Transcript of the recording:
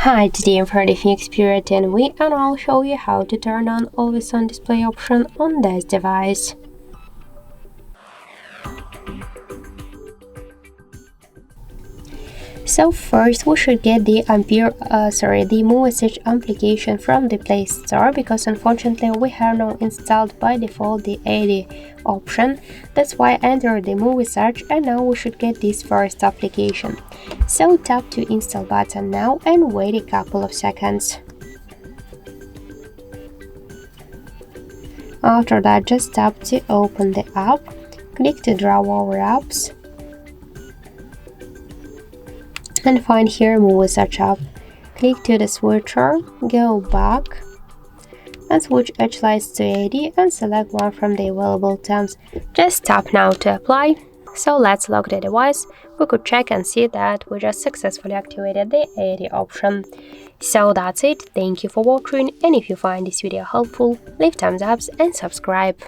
Hi, today I'm for the SONY Xperia 10V and I'll show you how to turn on always on display option on this device. So first we should get the Muviz Edge application from the Play Store, because unfortunately we have not installed by default the 80 option. That's why I entered the Muviz Edge, and now we should get this first application. So tap to install button now and wait a couple of seconds. After that, just tap to open the app, click to draw over apps, and find here Muviz Edge app. Click to the switcher, go back, and switch Edge lights to 80 and select one from the available tabs. Just tap now to apply. So let's lock the device. We could check and see that we just successfully activated the 80 option. So that's it. Thank you for watching, and if you find this video helpful, leave thumbs up and subscribe.